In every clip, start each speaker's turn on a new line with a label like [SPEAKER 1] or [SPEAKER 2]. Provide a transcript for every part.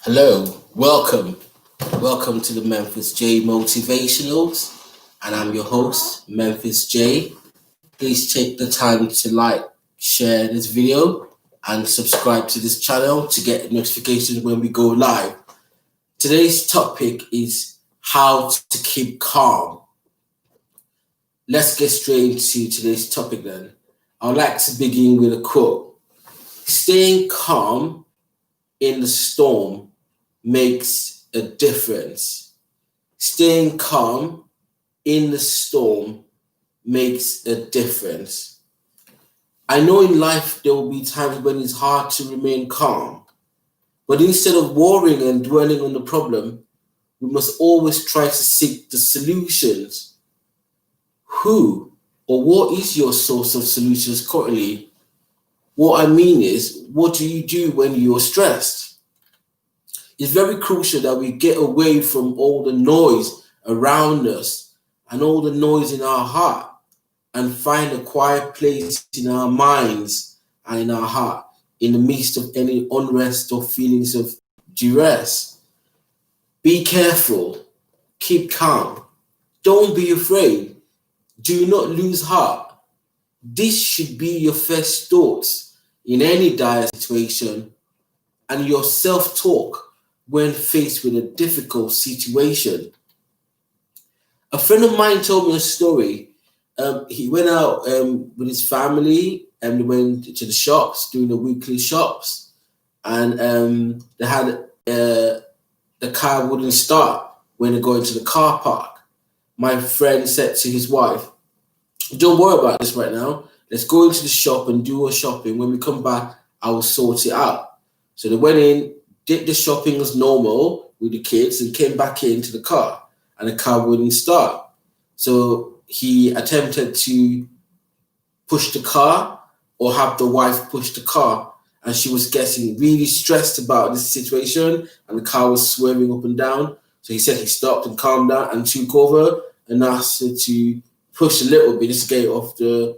[SPEAKER 1] Hello, welcome to the Memfis J Motivationals, and I'm your host, Memfis J. Please take the time to like, share this video, and subscribe to this channel to get notifications when we go live. Today's topic is how to keep calm. Let's get straight into today's topic then. I would like to begin with a quote. Staying calm in the storm makes a difference. Staying calm in the storm makes a difference. I know in life there will be times when it's hard to remain calm, but instead of worrying and dwelling on the problem, we must always try to seek the solutions. Who or what is your source of solutions currently? What I mean is, what do you do when you're stressed? It's very crucial that we get away from all the noise around us and all the noise in our heart and find a quiet place in our minds and in our heart in the midst of any unrest or feelings of duress. Be careful, keep calm, don't be afraid, do not lose heart. This should be your first thoughts in any dire situation and your self-talk when faced with a difficult situation. A friend of mine told me a story. He went out with his family and they went to the shops, doing the weekly shops, and they had the car wouldn't start when they go into the car park. My friend said to his wife, "Don't worry about this right now. Let's go into the shop and do our shopping. When we come back, I will sort it out." So they went in, did the shopping as normal with the kids, and came back into the car, and the car wouldn't start. So he attempted to push the car or have the wife push the car, and she was getting really stressed about this situation, and the car was swerving up and down. So he said he stopped and calmed down and took over and asked her to push a little bit just to get off the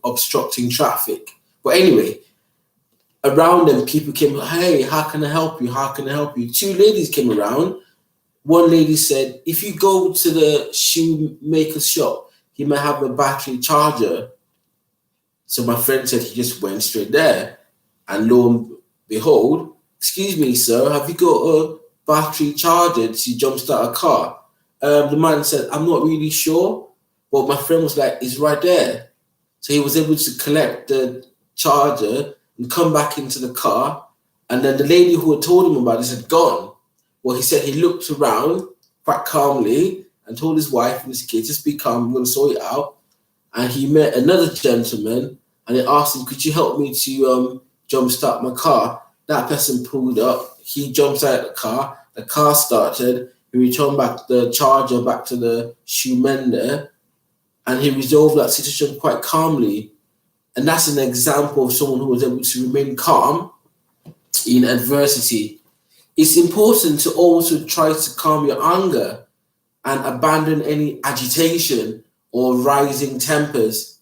[SPEAKER 1] obstructing traffic. But anyway, around them, people came, "Hey, how can I help you? How can I help you?" Two ladies came around. One lady said, "If you go to the shoemaker's shop, he might have a battery charger." So my friend said he just went straight there. And lo and behold, "Excuse me, sir, have you got a battery charger to jumpstart a car?" The man said, "I'm not really sure." But my friend was like, "It's right there." So he was able to collect the charger and come back into the car. And then the lady who had told him about this had gone. Well, he said he looked around quite calmly and told his wife and his kids, "Just be calm, I'm going to sort it out." And he met another gentleman and he asked him, "Could you help me to jumpstart my car?" That person pulled up, he jumps out of the car started, he returned back the charger back to the shoe mender, and he resolved that situation quite calmly. And that's an example of someone who was able to remain calm in adversity. It's important to also try to calm your anger and abandon any agitation or rising tempers.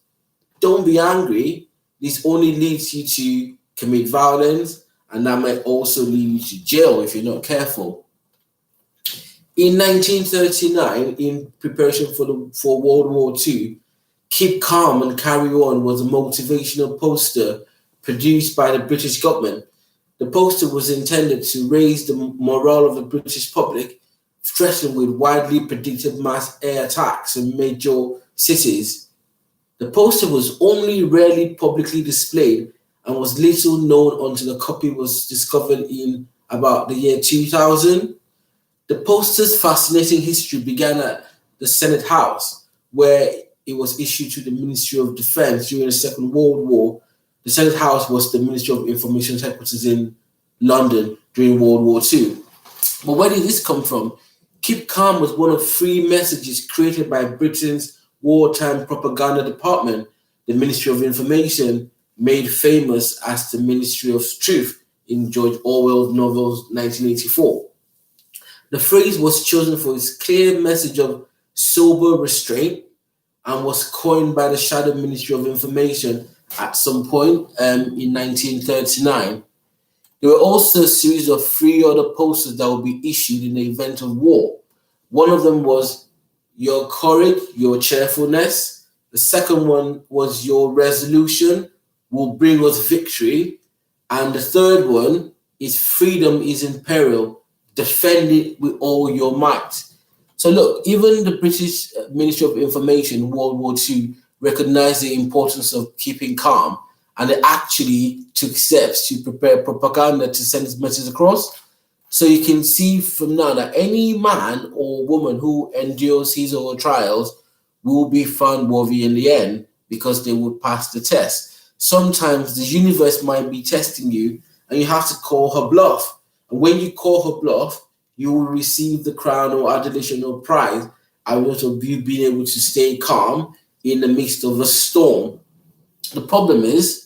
[SPEAKER 1] Don't be angry. This only leads you to commit violence, and that might also lead you to jail if you're not careful. In 1939, in preparation for World War II, "Keep Calm and Carry On" was a motivational poster produced by the British government. The poster was intended to raise the morale of the British public, threatened with widely predicted mass air attacks in major cities. The poster was only rarely publicly displayed and was little known until a copy was discovered in about the year 2000. The poster's fascinating history began at the Senate House, where it was issued to the Ministry of Defense during the Second World War. The Senate House was the Ministry of Information headquarters in London during World War II. But where did this come from? "Keep Calm" was one of three messages created by Britain's wartime propaganda department, the Ministry of Information, made famous as the Ministry of Truth in George Orwell's novel 1984. The phrase was chosen for its clear message of sober restraint and was coined by the Shadow Ministry of Information at some point in 1939. There were also a series of 3 other posters that would be issued in the event of war. One of them was your courage, your cheerfulness. The second one was your resolution will bring us victory. And the third one is freedom is in peril. Defend it with all your might. So look, even the British Ministry of Information in World War II recognized the importance of keeping calm, and they actually took steps to prepare propaganda to send this message across. So you can see from now that any man or woman who endures his or her trials will be found worthy in the end because they would pass the test. Sometimes the universe might be testing you and you have to call her bluff. And when you call her bluff, you will receive the crown or adulation or prize out of you being able to stay calm in the midst of a storm. The problem is,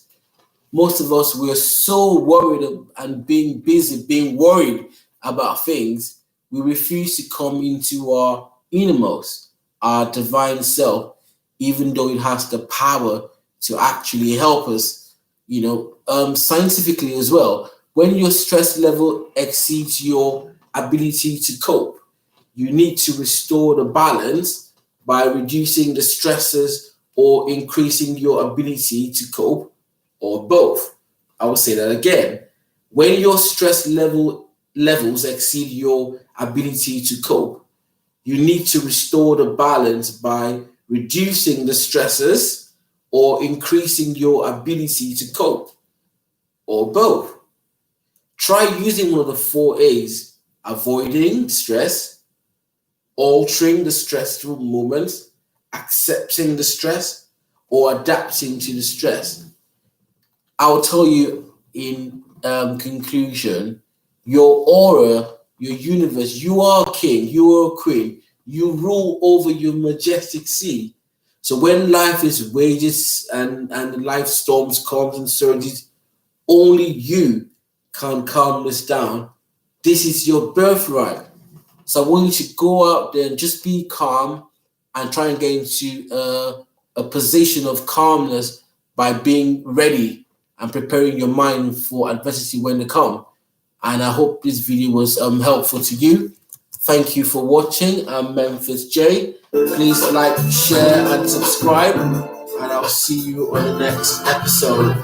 [SPEAKER 1] most of us, we're so worried and being busy, being worried about things, we refuse to come into our innermost, our divine self, even though it has the power to actually help us, scientifically as well. When your stress level exceeds your ability to cope, you need to restore the balance by reducing the stresses or increasing your ability to cope, or both. I will say that again. When your stress levels exceed your ability to cope, you need to restore the balance by reducing the stresses or increasing your ability to cope, or both. Try using one of the 4 A's: avoiding stress, altering the stressful moments, accepting the stress, or adapting to the stress. I'll tell you in conclusion, your aura, your universe, you are a king, you are a queen, you rule over your majestic sea. So when life is wages and life storms, comes and surges, only you can calm this down. This is your birthright. So I want you to go out there and just be calm and try and get into a position of calmness by being ready and preparing your mind for adversity when they come. And I hope this video was helpful to you. Thank you for watching. I'm Memfis J. Please like, share, and subscribe. And I'll see you on the next episode.